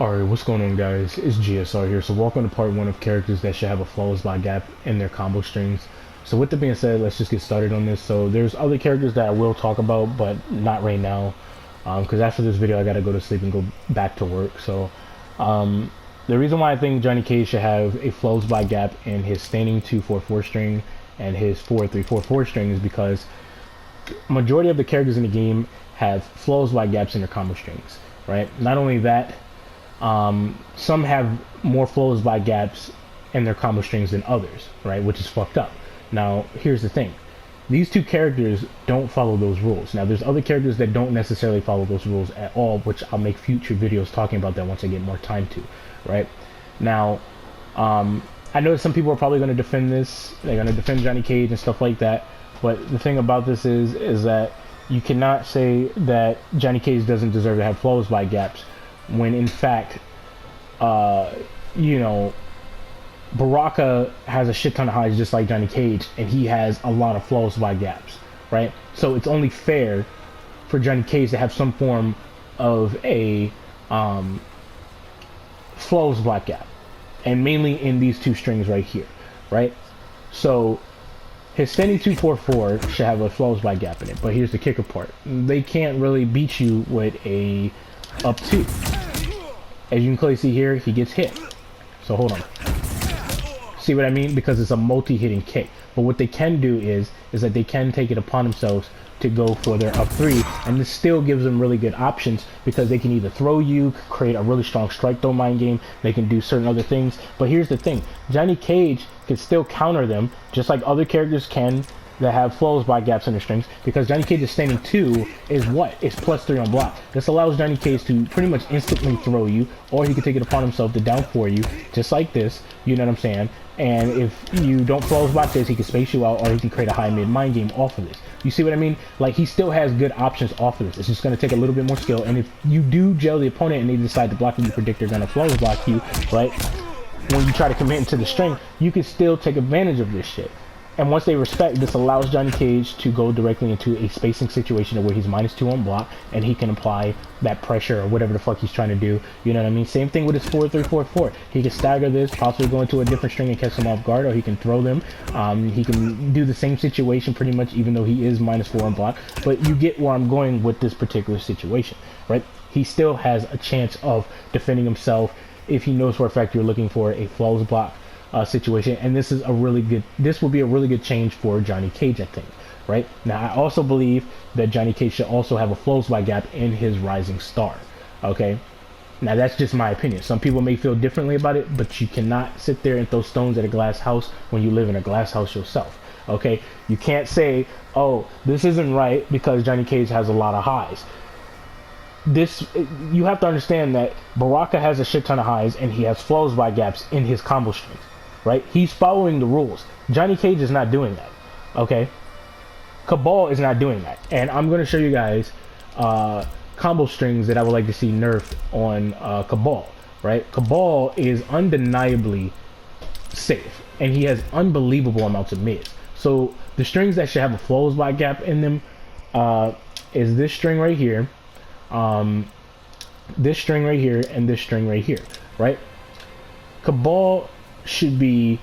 Alright, what's going on guys? It's GSR here. So welcome to part 1 of characters that should have a flawless by gap in their combo strings. So with that being said, let's just get started on this. So there's other characters that I will talk about, but not right now. Because after this video I gotta go to sleep and go back to work. So the reason why I think Johnny Cage should have a flawless by gap in his standing 2-4-4 string and his 4-3-4-4 string is because majority of the characters in the game have flawless by gaps in their combo strings, right? Not only that, some have more flows by gaps in their combo strings than others, right? Which is fucked up. Now, here's the thing. These two characters don't follow those rules. Now, there's other characters that don't necessarily follow those rules at all, which I'll make future videos talking about that once I get more time to, right? Now, I know some people are probably going to defend this. They're going to defend Johnny Cage and stuff like that. But the thing about this is that you cannot say that Johnny Cage doesn't deserve to have flows by gaps when in fact, you know, Baraka has a shit ton of highs just like Johnny Cage, and he has a lot of flows by gaps, right? So it's only fair for Johnny Cage to have some form of a flows by gap, and mainly in these two strings right here, right? So his standing 2-4-4 should have a flows by gap in it, but here's the kicker part. They can't really beat you with a up 2. As you can clearly see here, he gets hit. So hold on. See what I mean? Because it's a multi-hitting kick. But what they can do is that they can take it upon themselves to go for their up 3, and this still gives them really good options because they can either throw you, create a really strong strike throw mind game, they can do certain other things. But here's the thing, Johnny Cage can still counter them just like other characters can that have flows by gaps in their strings, because Johnny Cage's standing 2 is what? It's +3 on block. This allows Johnny Cage to pretty much instantly throw you, or he can take it upon himself to down for you, just like this, you know what I'm saying? And if you don't flows block this, he can space you out, or he can create a high mid mind game off of this. You see what I mean? Like, he still has good options off of this. It's just going to take a little bit more skill, and if you do gel the opponent and they decide to block you, you predict they're going to flows block you, right? When you try to commit into the string, you can still take advantage of this shit. And once they respect, this allows Johnny Cage to go directly into a spacing situation where he's -2 on block, and he can apply that pressure or whatever the fuck he's trying to do. You know what I mean? Same thing with his 4-3-4-4. He can stagger this, possibly go into a different string and catch them off guard, or he can throw them. He can do the same situation pretty much, even though he is -4 on block. But you get where I'm going with this particular situation, right? He still has a chance of defending himself if he knows for a fact you're looking for a flawless block situation, and this will be a really good change for Johnny Cage, I think, right? Now, I also believe that Johnny Cage should also have a flows by gap in his rising star, okay? Now, that's just my opinion. Some people may feel differently about it, but you cannot sit there and throw stones at a glass house when you live in a glass house yourself, okay? You can't say, oh, this isn't right because Johnny Cage has a lot of highs. You have to understand that Baraka has a shit ton of highs, and he has flows by gaps in his combo strings, right? He's following the rules. Johnny Cage is not doing that, okay? Cabal is not doing that. And I'm going to show you guys combo strings that I would like to see nerfed on Cabal, right? Cabal is undeniably safe, and he has unbelievable amounts of mids. So the strings that should have a flows by gap in them is this string right here, this string right here, and this string right here, right? Cabal should be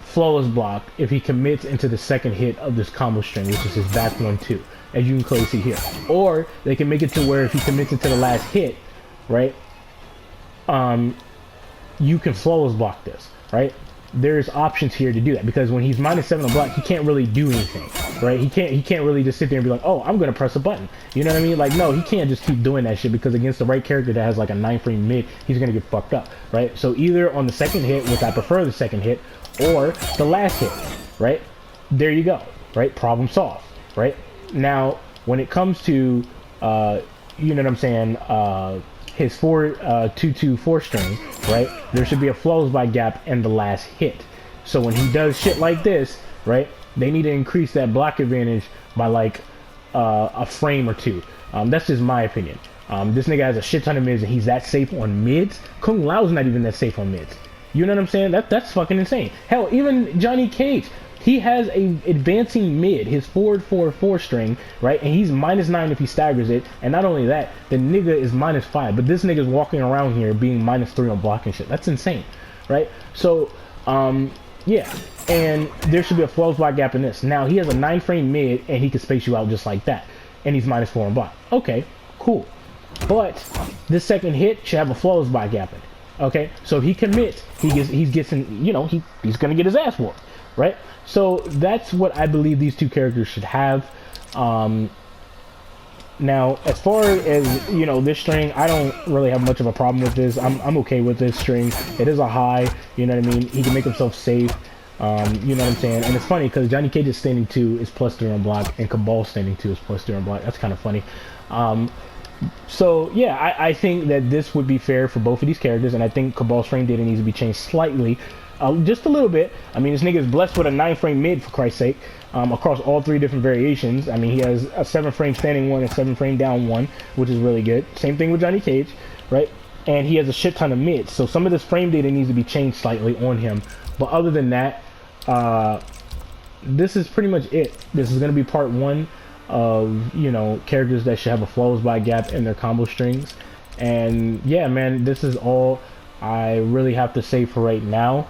flawless block if he commits into the second hit of this combo string, which is his back 1-2, as you can clearly see here. Or they can make it to where if he commits into the last hit, right, you can flawless block this, right? There's options here to do that, because when he's -7 on block, he can't really do anything, right? He can't really just sit there and be like, oh, I'm gonna press a button, you know what I mean? Like, no, he can't just keep doing that shit, because against the right character that has like a 9-frame mid, he's gonna get fucked up, right? So either on the second hit, which I prefer the second hit, or the last hit, right? There you go, right? Problem solved, right? Now, when it comes to you know what I'm saying, his 4-2-2-4 string, right? There should be a flows by gap in the last hit. So when he does shit like this, right, they need to increase that block advantage by like a frame or two. That's just my opinion. This nigga has a shit ton of mids, and he's that safe on mids. Kung Lao's not even that safe on mids. You know what I'm saying? That's fucking insane. Hell, even Johnny Cage, He has a advancing mid, his forward 4/4 string, right? And he's -9 if he staggers it. And not only that, the nigga is -5. But this nigga's walking around here being -3 on block and shit. That's insane, right? So, yeah. And there should be a flawless block gap in this. Now, he has a 9 frame mid, and he can space you out just like that. And he's -4 on block. Okay, cool. But this second hit should have a flawless block gap in it. Okay, so if he commits, he's getting, you know, he's gonna get his ass whooped, right? So that's what I believe these two characters should have. Now, as far as, you know, this string, I don't really have much of a problem with this. I'm okay with this string. It is a high, you know what I mean? He can make himself safe, you know what I'm saying? And it's funny because Johnny Cage's standing 2 is +3 on block, and Cabal's standing 2 is +3 on block. That's kind of funny. So yeah, I think that this would be fair for both of these characters, and I think Cabal's frame data needs to be changed slightly, just a little bit. I mean, this nigga is blessed with a 9 frame mid, for Christ's sake, across all 3 different variations. I mean, he has a 7 frame standing 1 and 7 frame down 1, which is really good. Same thing with Johnny Cage, right? And he has a shit ton of mids, so some of this frame data needs to be changed slightly on him. But other than that, this is pretty much it. This is going to be part 1 of, you know, characters that should have a flawless block gap in their combo strings. And yeah, man, this is all I really have to say for right now.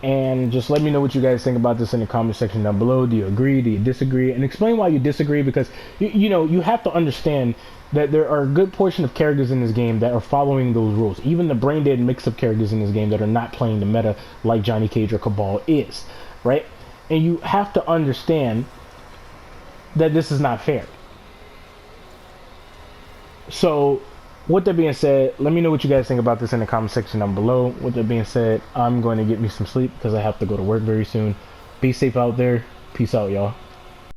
And just let me know what you guys think about this in the comment section down below. Do you agree? Do you disagree? And explain why you disagree, because you know, you have to understand that there are a good portion of characters in this game that are following those rules. Even the brain dead mix-up characters in this game that are not playing the meta like Johnny Cage or Cabal is, right? And you have to understand that this is not fair. So, with that being said, let me know what you guys think about this in the comment section down below. With that being said, I'm going to get me some sleep because I have to go to work very soon. Be safe out there. Peace out, y'all.